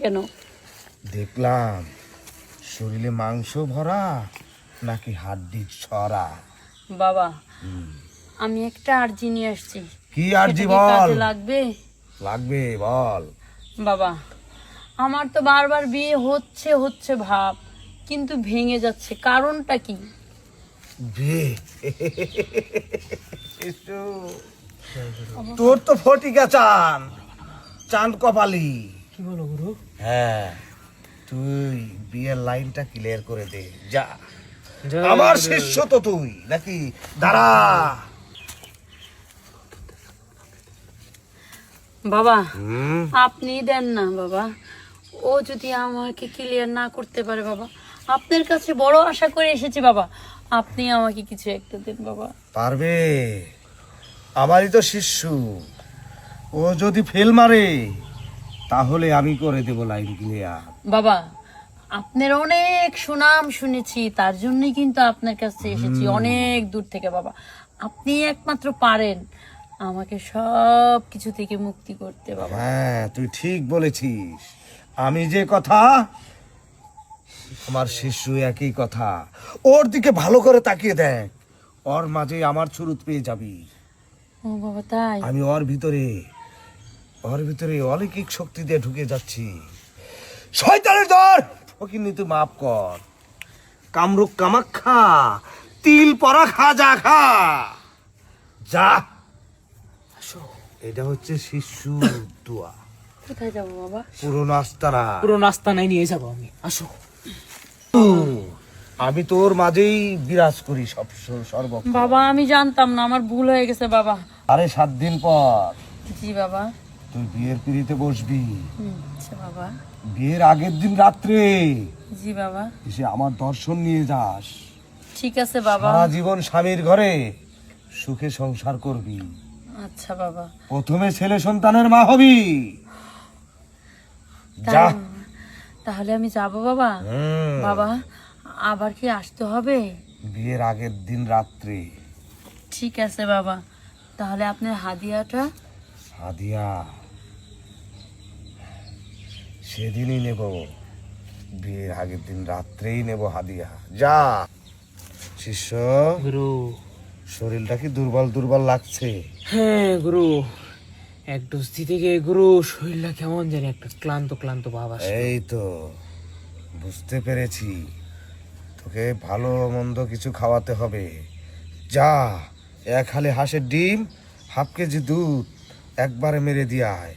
কেন? দেখলাম শরীরে মাংস ভরা নাকি হাড্ডি ছড়া। বাবা, আমি একটা আর্জি নিয়ে আসছি। কি আর্জি সেটা কি বল? কাজে লাগবে? লাগবে, বল। বাবা, আমার তো বারবার বিয়ে হচ্ছে হচ্ছে ভাব, কিন্তু ভেঙে যাচ্ছে, কারণটা কি? বিয়ে? তোর তো ফটিকা চান, চাঁদ কপালি। কি বলো গুরু? হ্যাঁ, তুই বিয়ের লাইনটা ক্লিয়ার করে দে যা। আমার শিষ্য তো তুই নাকি? দাঁড়া। বাবা, আপনি দেন না বাবা। ও যদি আমাকে ক্লিয়ার না করতে পারে বাবা, আপনার কাছে বড় আশা করে এসেছি বাবা, আপনি আমাকে কিছু একটা দেন বাবা। পারবে? আমারই তো শিষ্য, ও যদি ফেল মারে তাহলে আমি করে দেব লাইন ক্লিয়ার। বাবা, আপনার অনেক সুনাম শুনেছি, তার জন্যই কিন্তু আপনার কাছে এসেছি অনেক দূর থেকে বাবা। আপনি একমাত্র পারেন আমাকে সব কিছু থেকে মুক্তি করতে বাবা। হ্যাঁ, তুই ঠিক বলেছিস। আমি যে কথা, আমার শিষ্য একই কথা। ওর দিকে ভালো করে তাকিয়ে দেখ, ওর মাঝে আমার ছুরুত পেয়ে যাবি। ও বাবা, তাই? আমি ওর ভিতরে অলৌকিক শক্তি দিয়ে ঢুকে যাচ্ছি। শয়তানের দর ফকিন্নি, তুই মাফ কর। কামরূপ কামাখ্যা তিল পরা খাজা খা যা। এটা হচ্ছে শিশু দোয়া। কোথায় যাবো বাবা? পুরনো আস্তানা। পুরো নাস্তা নাই নিয়ে যাবো আমি, আসো। আমি তোর মাঝেই বিরাজ করি সর্বক্ষণ। বাবা, আমি জানতাম না, আমার ভুল হয়ে গেছে বাবা। আরে 7 দিন পর জি বাবা। তুই বিয়ের পিড়িতে বসবি। আচ্ছা বাবা। বিয়ের আগের দিন রাত্রে জি বাবা। এসে আমার দর্শন নিয়ে যাস। ঠিক আছে বাবা। সারা জীবন স্বামীর ঘরে সুখে সংসার করবি। আচ্ছা বাবা। প্রথমে ছেলে সন্তানের মা হবি। যা। তাহলে আমি যাব বাবা। বাবা, আবার কি আসতে হবে? বিয়ের আগের দিন রাত্রে। ঠিক আছে বাবা। তাহলে আপনার হাদিয়াটা? হাদিয়া সেদিনই নেব, বিয়ের আগের দিন রাত্রেই নেব হাদিয়া। যা। শিষ্য, গুরু। শরীরটা কি দুর্বল দুর্বল লাগছে? হ্যাঁ গুরু, এক ডোজ দিতে গিয়ে গুরু শরীরটা কেমন জানি একটা ক্লান্ত ক্লান্ত ভাব আসে। এই তো বুঝতে পেরেছি, তোকে ভালো মন্দ কিছু খাওয়াতে হবে। যা, 1 হালি হাঁসের ডিম, ½ কেজি দুধ একবারে মেরে দিয়ে আয়।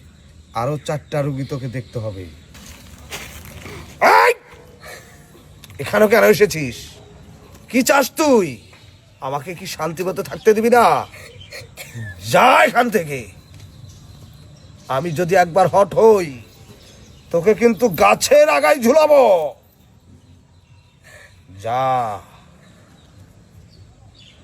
আরো 4টা রুগী তোকে দেখতে হবে। এই! এখানে কেন এসেছিস? কি চাস তুই? আমাকে কি শান্তি মতো থাকতে দিবি না? যা এখান থেকে। আমি যদি একবার হট হই, তোকে কিন্তু গাছের আগায় ঝুলাবো। যা।